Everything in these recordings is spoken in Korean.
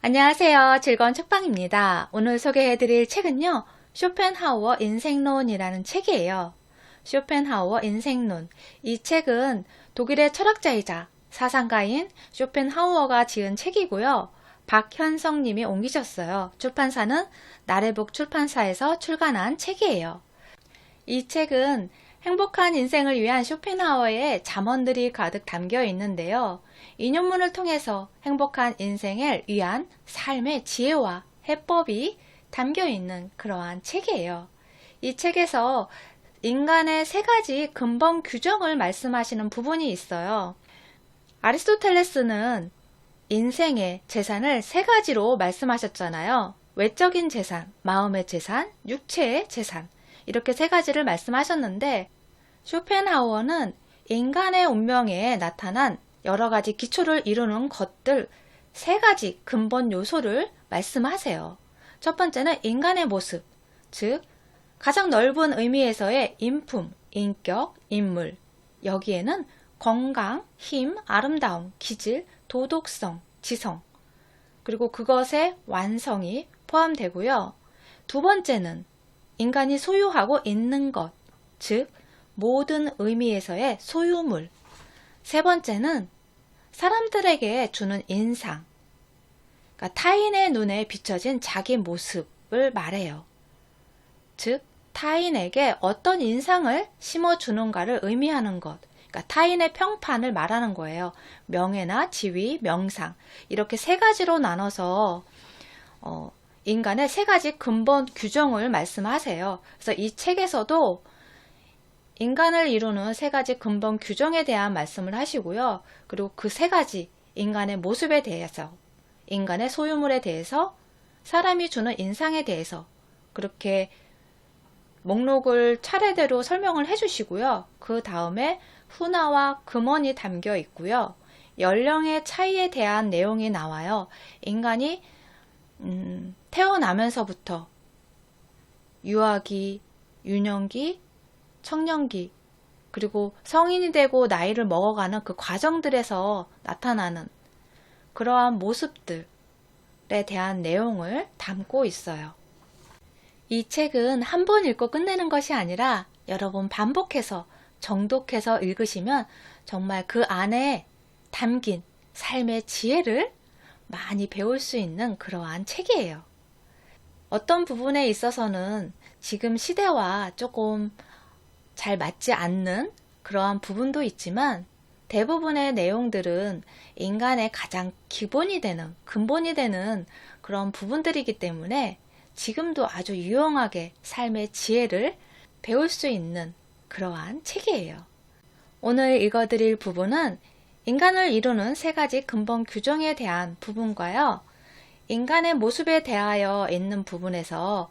안녕하세요. 즐거운 책방입니다. 오늘 소개해드릴 책은요, 쇼펜하우어 인생론이라는 책이에요. 쇼펜하우어 인생론. 이 책은 독일의 철학자이자 사상가인 쇼펜하우어가 지은 책이고요. 박현성 님이 옮기셨어요. 출판사는 나래복 출판사에서 출간한 책이에요. 이 책은 행복한 인생을 위한 쇼펜하우어의 잠언들이 가득 담겨 있는데요. 인용문을 통해서 행복한 인생을 위한 삶의 지혜와 해법이 담겨 있는 그러한 책이에요. 이 책에서 인간의 세 가지 근본 규정을 말씀하시는 부분이 있어요. 아리스토텔레스는 인생의 재산을 세 가지로 말씀하셨잖아요. 외적인 재산, 마음의 재산, 육체의 재산. 이렇게 세 가지를 말씀하셨는데 쇼펜하우어는 인간의 운명에 나타난 여러 가지 기초를 이루는 것들 세 가지 근본 요소를 말씀하세요. 첫 번째는 인간의 모습, 즉 가장 넓은 의미에서의 인품, 인격, 인물. 여기에는 건강, 힘, 아름다움, 기질, 도덕성, 지성, 그리고 그것의 완성이 포함되고요. 두 번째는 인간이 소유하고 있는 것, 즉 모든 의미에서의 소유물. 세 번째는 사람들에게 주는 인상, 그러니까 타인의 눈에 비춰진 자기 모습을 말해요. 즉 타인에게 어떤 인상을 심어주는가를 의미하는 것, 그러니까 타인의 평판을 말하는 거예요. 명예나 지위, 명상, 이렇게 세 가지로 나눠서 인간의 세 가지 근본 규정을 말씀하세요. 그래서 이 책에서도 인간을 이루는 세 가지 근본 규정에 대한 말씀을 하시고요. 그리고 그 세 가지 인간의 모습에 대해서, 인간의 소유물에 대해서, 사람이 주는 인상에 대해서 그렇게 목록을 차례대로 설명을 해주시고요. 그 다음에 훈화와 금언이 담겨 있고요. 연령의 차이에 대한 내용이 나와요. 인간이 태어나면서부터 유아기, 유년기, 청년기, 그리고 성인이 되고 나이를 먹어가는 그 과정들에서 나타나는 그러한 모습들에 대한 내용을 담고 있어요. 이 책은 한 번 읽고 끝내는 것이 아니라 여러 번 반복해서 정독해서 읽으시면 정말 그 안에 담긴 삶의 지혜를 많이 배울 수 있는 그러한 책이에요. 어떤 부분에 있어서는 지금 시대와 조금 잘 맞지 않는 그러한 부분도 있지만 대부분의 내용들은 인간의 가장 기본이 되는, 근본이 되는 그런 부분들이기 때문에 지금도 아주 유용하게 삶의 지혜를 배울 수 있는 그러한 책이에요. 오늘 읽어드릴 부분은 인간을 이루는 세 가지 근본 규정에 대한 부분과요. 인간의 모습에 대하여 있는 부분에서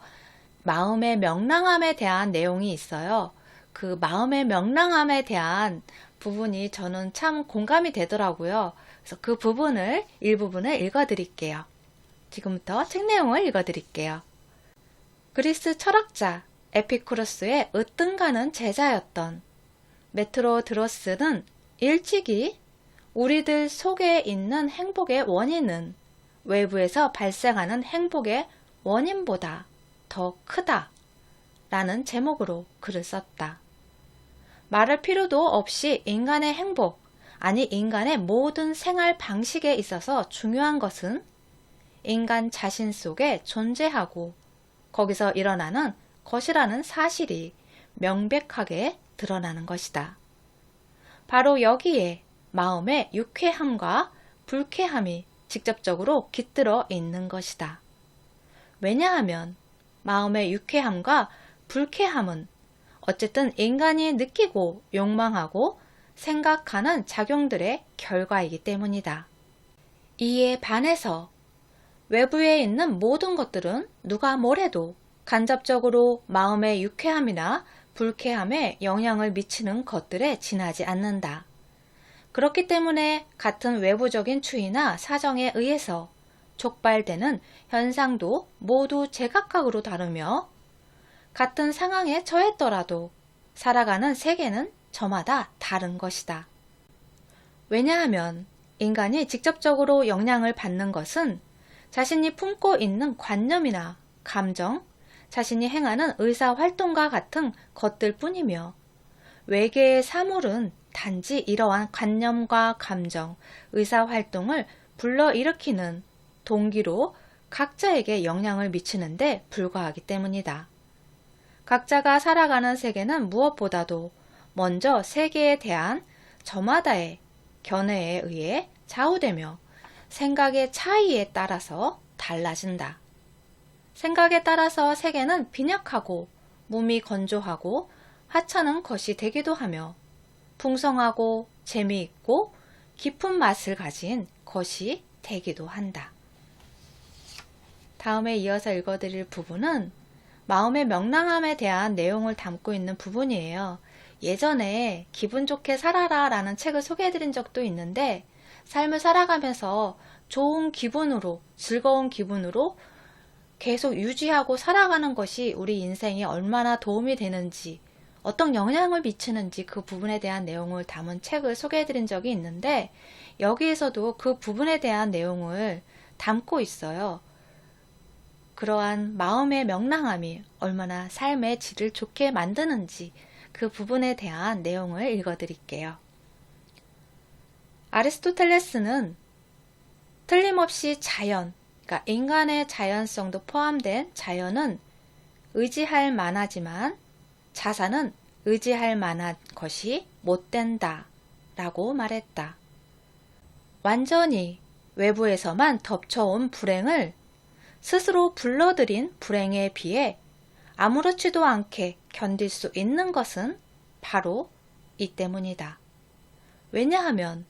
마음의 명랑함에 대한 내용이 있어요. 그 마음의 명랑함에 대한 부분이 저는 참 공감이 되더라고요. 그래서 그 부분을, 일부분을 읽어드릴게요. 지금부터 책 내용을 읽어드릴게요. 그리스 철학자 에피쿠로스의 으뜸가는 제자였던 메트로드로스는 일찍이 우리들 속에 있는 행복의 원인은 외부에서 발생하는 행복의 원인보다 더 크다 라는 제목으로 글을 썼다. 말할 필요도 없이 인간의 행복, 아니 인간의 모든 생활 방식에 있어서 중요한 것은 인간 자신 속에 존재하고 거기서 일어나는 것이라는 사실이 명백하게 드러나는 것이다. 바로 여기에 마음의 유쾌함과 불쾌함이 직접적으로 깃들어 있는 것이다. 왜냐하면 마음의 유쾌함과 불쾌함은 어쨌든 인간이 느끼고 욕망하고 생각하는 작용들의 결과이기 때문이다. 이에 반해서 외부에 있는 모든 것들은 누가 뭐래도 간접적으로 마음의 유쾌함이나 불쾌함에 영향을 미치는 것들에 지나지 않는다. 그렇기 때문에 같은 외부적인 추이나 사정에 의해서 촉발되는 현상도 모두 제각각으로 다르며 같은 상황에 처했더라도 살아가는 세계는 저마다 다른 것이다. 왜냐하면 인간이 직접적으로 영향을 받는 것은 자신이 품고 있는 관념이나 감정, 자신이 행하는 의사활동과 같은 것들 뿐이며 외계의 사물은 단지 이러한 관념과 감정, 의사활동을 불러일으키는 동기로 각자에게 영향을 미치는데 불과하기 때문이다. 각자가 살아가는 세계는 무엇보다도 먼저 세계에 대한 저마다의 견해에 의해 좌우되며 생각의 차이에 따라서 달라진다. 생각에 따라서 세계는 빈약하고 몸이 건조하고 하찮은 것이 되기도 하며 풍성하고 재미있고 깊은 맛을 가진 것이 되기도 한다. 다음에 이어서 읽어드릴 부분은 마음의 명랑함에 대한 내용을 담고 있는 부분이에요. 예전에 기분 좋게 살아라 라는 책을 소개해드린 적도 있는데 삶을 살아가면서 좋은 기분으로, 즐거운 기분으로 계속 유지하고 살아가는 것이 우리 인생에 얼마나 도움이 되는지, 어떤 영향을 미치는지 그 부분에 대한 내용을 담은 책을 소개해드린 적이 있는데 여기에서도 그 부분에 대한 내용을 담고 있어요. 그러한 마음의 명랑함이 얼마나 삶의 질을 좋게 만드는지 그 부분에 대한 내용을 읽어드릴게요. 아리스토텔레스는 틀림없이 자연, 그러니까 인간의 자연성도 포함된 자연은 의지할 만하지만 자산은 의지할 만한 것이 못 된다 라고 말했다. 완전히 외부에서만 덮쳐온 불행을 스스로 불러들인 불행에 비해 아무렇지도 않게 견딜 수 있는 것은 바로 이 때문이다. 왜냐하면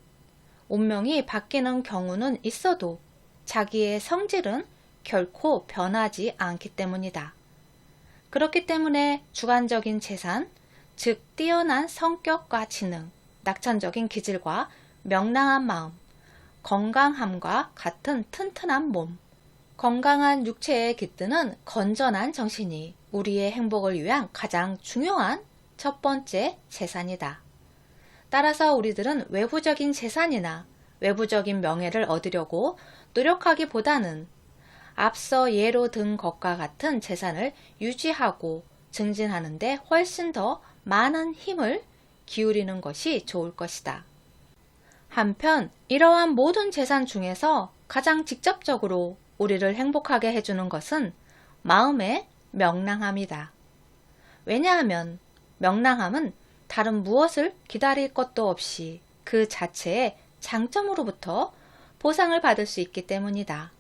운명이 바뀌는 경우는 있어도 자기의 성질은 결코 변하지 않기 때문이다. 그렇기 때문에 주관적인 재산, 즉 뛰어난 성격과 지능, 낙천적인 기질과 명랑한 마음, 건강함과 같은 튼튼한 몸, 건강한 육체에 깃드는 건전한 정신이 우리의 행복을 위한 가장 중요한 첫 번째 재산이다. 따라서 우리들은 외부적인 재산이나 외부적인 명예를 얻으려고 노력하기보다는 앞서 예로 든 것과 같은 재산을 유지하고 증진하는 데 훨씬 더 많은 힘을 기울이는 것이 좋을 것이다. 한편 이러한 모든 재산 중에서 가장 직접적으로 우리를 행복하게 해주는 것은 마음의 명랑함이다. 왜냐하면 명랑함은 다른 무엇을 기다릴 것도 없이 그 자체의 장점으로부터 보상을 받을 수 있기 때문이다.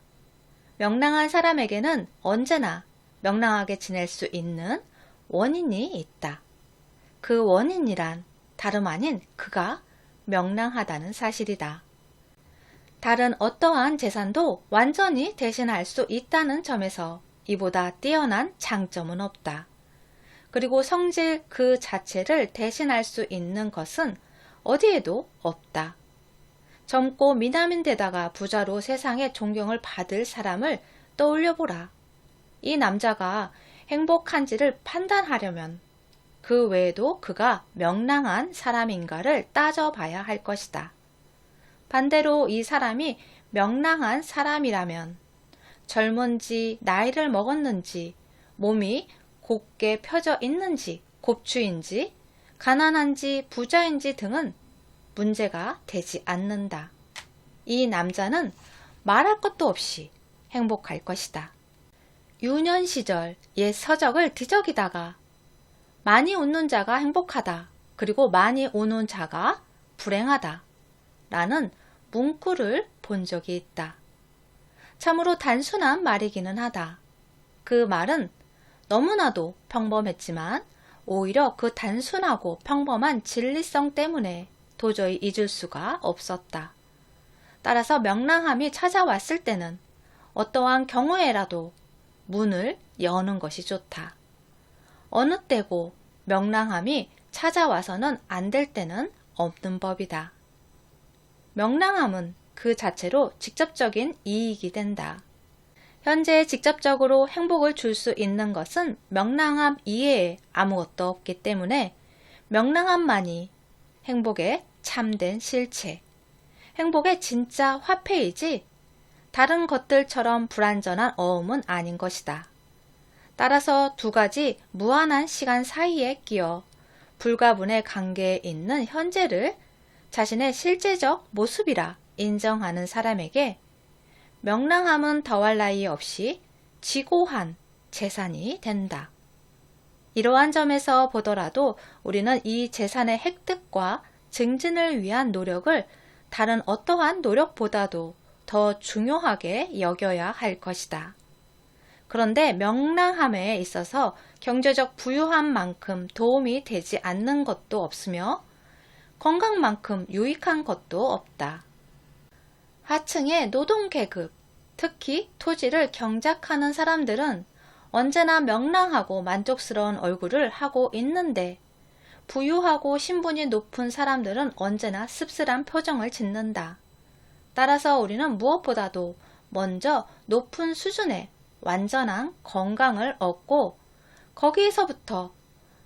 명랑한 사람에게는 언제나 명랑하게 지낼 수 있는 원인이 있다. 그 원인이란 다름 아닌 그가 명랑하다는 사실이다. 다른 어떠한 재산도 완전히 대신할 수 있다는 점에서 이보다 뛰어난 장점은 없다. 그리고 성질 그 자체를 대신할 수 있는 것은 어디에도 없다. 젊고 미남인데다가 부자로 세상의 존경을 받을 사람을 떠올려보라. 이 남자가 행복한지를 판단하려면 그 외에도 그가 명랑한 사람인가를 따져봐야 할 것이다. 반대로 이 사람이 명랑한 사람이라면 젊은지 나이를 먹었는지 몸이 곱게 펴져 있는지 곱추인지 가난한지 부자인지 등은 문제가 되지 않는다. 이 남자는 말할 것도 없이 행복할 것이다. 유년 시절 옛 서적을 뒤적이다가 많이 웃는 자가 행복하다. 그리고 많이 우는 자가 불행하다. 라는 문구를 본 적이 있다. 참으로 단순한 말이기는 하다. 그 말은 너무나도 평범했지만 오히려 그 단순하고 평범한 진리성 때문에 도저히 잊을 수가 없었다. 따라서 명랑함이 찾아왔을 때는 어떠한 경우에라도 문을 여는 것이 좋다. 어느 때고 명랑함이 찾아와서는 안 될 때는 없는 법이다. 명랑함은 그 자체로 직접적인 이익이 된다. 현재 직접적으로 행복을 줄 수 있는 것은 명랑함 이외에 아무것도 없기 때문에 명랑함만이 행복의 참된 실체, 행복의 진짜 화폐이지 다른 것들처럼 불완전한 어음은 아닌 것이다. 따라서 두 가지 무한한 시간 사이에 끼어 불가분의 관계에 있는 현재를 자신의 실제적 모습이라 인정하는 사람에게 명랑함은 더할 나위 없이 지고한 재산이 된다. 이러한 점에서 보더라도 우리는 이 재산의 획득과 증진을 위한 노력을 다른 어떠한 노력보다도 더 중요하게 여겨야 할 것이다. 그런데 명랑함에 있어서 경제적 부유함만큼 도움이 되지 않는 것도 없으며 건강만큼 유익한 것도 없다. 하층의 노동계급, 특히 토지를 경작하는 사람들은 언제나 명랑하고 만족스러운 얼굴을 하고 있는데 부유하고 신분이 높은 사람들은 언제나 씁쓸한 표정을 짓는다. 따라서 우리는 무엇보다도 먼저 높은 수준의 완전한 건강을 얻고 거기에서부터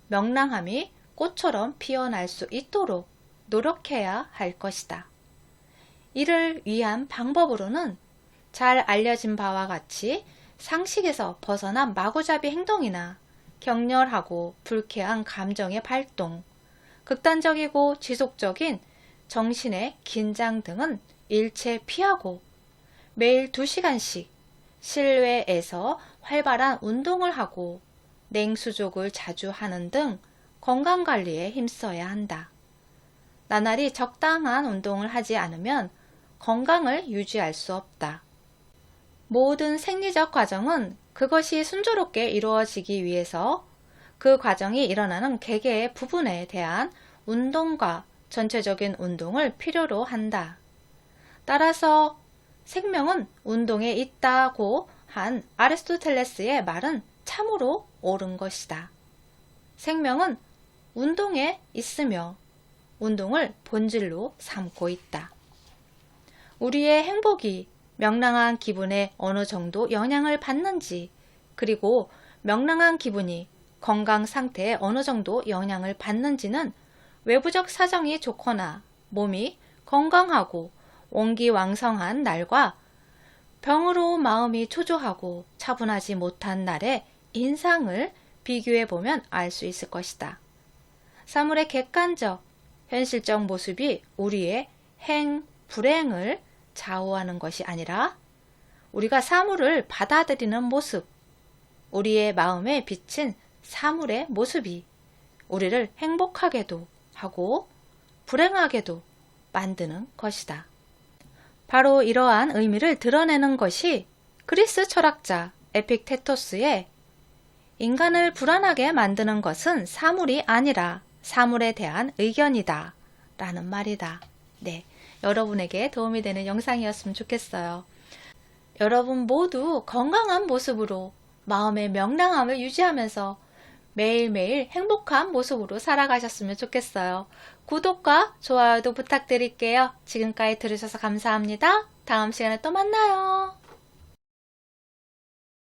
명랑함이 꽃처럼 피어날 수 있도록 노력해야 할 것이다. 이를 위한 방법으로는 잘 알려진 바와 같이 상식에서 벗어난 마구잡이 행동이나 격렬하고 불쾌한 감정의 발동, 극단적이고 지속적인 정신의 긴장 등은 일체 피하고 매일 2시간씩 실외에서 활발한 운동을 하고 냉수족을 자주 하는 등 건강관리에 힘써야 한다. 나날이 적당한 운동을 하지 않으면 건강을 유지할 수 없다. 모든 생리적 과정은 그것이 순조롭게 이루어지기 위해서 그 과정이 일어나는 개개의 부분에 대한 운동과 전체적인 운동을 필요로 한다. 따라서 생명은 운동에 있다고 한 아리스토텔레스의 말은 참으로 옳은 것이다. 생명은 운동에 있으며 운동을 본질로 삼고 있다. 우리의 행복이 명랑한 기분에 어느 정도 영향을 받는지, 그리고 명랑한 기분이 건강 상태에 어느 정도 영향을 받는지는 외부적 사정이 좋거나 몸이 건강하고 원기왕성한 날과 병으로 마음이 초조하고 차분하지 못한 날의 인상을 비교해 보면 알 수 있을 것이다. 사물의 객관적, 현실적 모습이 우리의 행, 불행을 좌우하는 것이 아니라 우리가 사물을 받아들이는 모습, 우리의 마음에 비친 사물의 모습이 우리를 행복하게도 하고 불행하게도 만드는 것이다. 바로 이러한 의미를 드러내는 것이 그리스 철학자 에픽테토스의 인간을 불안하게 만드는 것은 사물이 아니라 사물에 대한 의견이다 라는 말이다. 네, 여러분에게 도움이 되는 영상이었으면 좋겠어요. 여러분 모두 건강한 모습으로 마음의 명랑함을 유지하면서 매일매일 행복한 모습으로 살아가셨으면 좋겠어요. 구독과 좋아요도 부탁드릴게요. 지금까지 들으셔서 감사합니다. 다음 시간에 또 만나요.